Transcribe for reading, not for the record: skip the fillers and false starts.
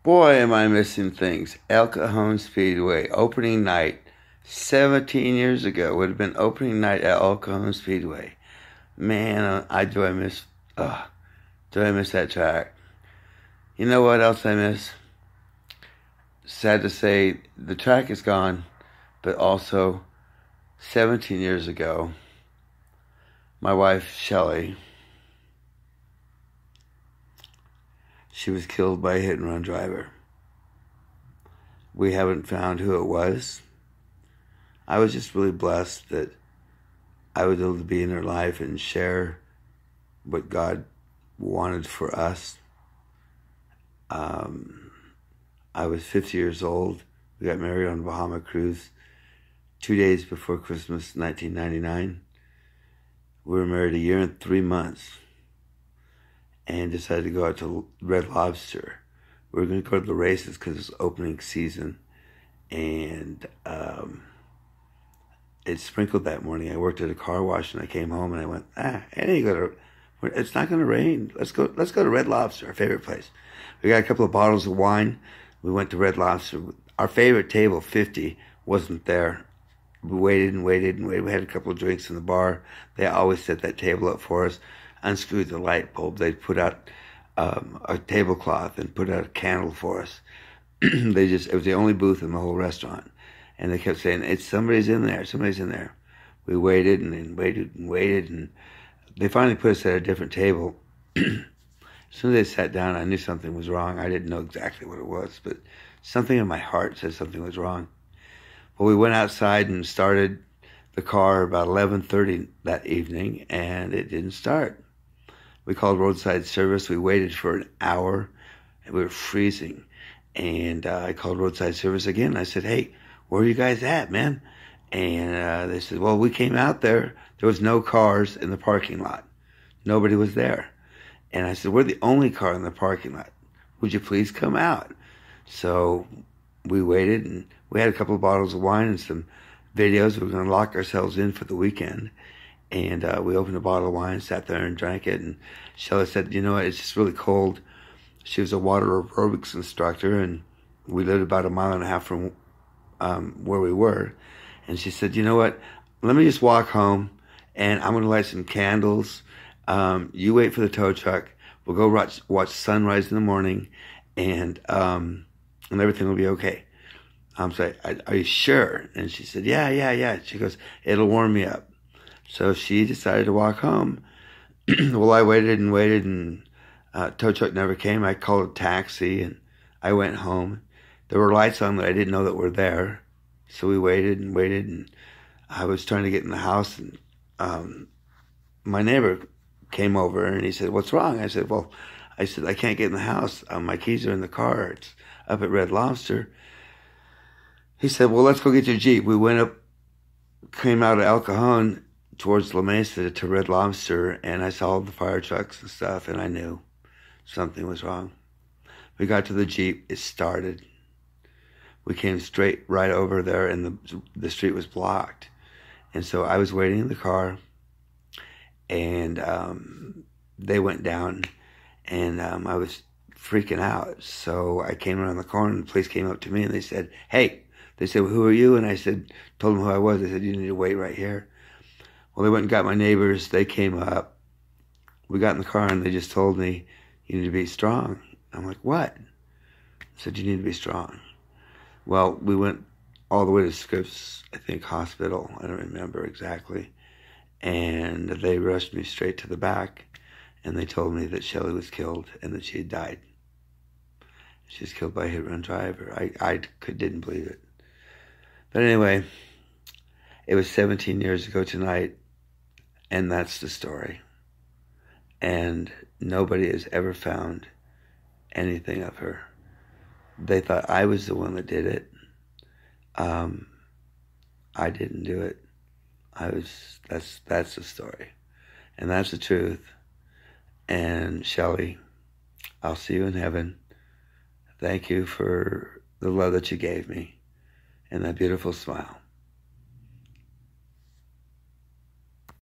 Boy, am I missing things. El Cajon Speedway, opening night, 17 years ago, would have been opening night at El Cajon Speedway. Man, do I miss, do I miss that track. You know what else I miss? Sad to say, the track is gone, but also 17 years ago, my wife, Shelly, she was killed by a hit-and-run driver. We haven't found who it was. I was just really blessed that I was able to be in her life and share what God wanted for us. I was 50 years old. We got married on a Bahama cruise 2 days before Christmas, 1999. We were married a year and 3 months and decided to go out to Red Lobster. We were going to go to the races because it's opening season. And it sprinkled that morning. I worked at a car wash and I came home and I went, it's not going to rain. Let's go to Red Lobster, our favorite place. We got a couple of bottles of wine. We went to Red Lobster. Our favorite table, 50, wasn't there. We waited and waited and waited. We had a couple of drinks in the bar. They always set that table up for us. Unscrewed the light bulb. They'd put out a tablecloth and put out a candle for us. It was the only booth in the whole restaurant. And they kept saying, somebody's in there, somebody's in there. We waited and waited and waited, and they finally put us at a different table. As soon as they sat down, I knew something was wrong. I didn't know exactly what it was, but something in my heart said something was wrong. Well, we went outside and started the car about 11:30 that evening, and it didn't start. We called roadside service. We waited for an hour, and we were freezing. And I called roadside service again. I said, hey, where are you guys at, man? And they said, well, we came out there. There was no cars in the parking lot. Nobody was there. And I said, we're the only car in the parking lot. Would you please come out? So we waited, and we had a couple of bottles of wine and some videos. We were going to lock ourselves in for the weekend. And we opened a bottle of wine, sat there and drank it. And Shelly said, you know what, it's just really cold. She was a water aerobics instructor, and we lived about 1.5 miles from where we were. And she said, you know what, let me just walk home, and I'm going to light some candles. You wait for the tow truck. We'll go watch sunrise in the morning, and everything will be okay. I'm saying, are you sure? And she said, yeah. She goes, it'll warm me up. So she decided to walk home. Well, I waited, and tow truck never came. I called a taxi, and I went home. There were lights on that I didn't know that were there. So we waited, and I was trying to get in the house, and my neighbor came over, and he said, what's wrong? I said, I can't get in the house. My keys are in the car. It's up at Red Lobster. He said, well, let's go get your Jeep. We went up, came out of El Cajon towards La Mesa to Red Lobster, and I saw all the fire trucks and stuff, and I knew something was wrong. We got to the Jeep. It started. We came straight right over there, and the street was blocked. And so I was waiting in the car, and they went down, and I was freaking out. So I came around the corner, and the police came up to me, and they said, hey. They said, well, who are you? And I told them who I was. They said, you need to wait right here. Well, they went and got my neighbors. They came up. We got in the car, and they just told me, you need to be strong. I'm like, what? I said, you need to be strong. Well, we went all the way to Scripps, I think, hospital. I don't remember exactly. And they rushed me straight to the back, and they told me that Shelly was killed and that she had died. She was killed by a hit-and-run driver. I didn't believe it. But anyway, it was 17 years ago tonight, and that's the story. And nobody has ever found anything of her. They thought I was the one that did it. I didn't do it. That's the story. And that's the truth. And Shelly, I'll see you in heaven. Thank you for the love that you gave me and that beautiful smile.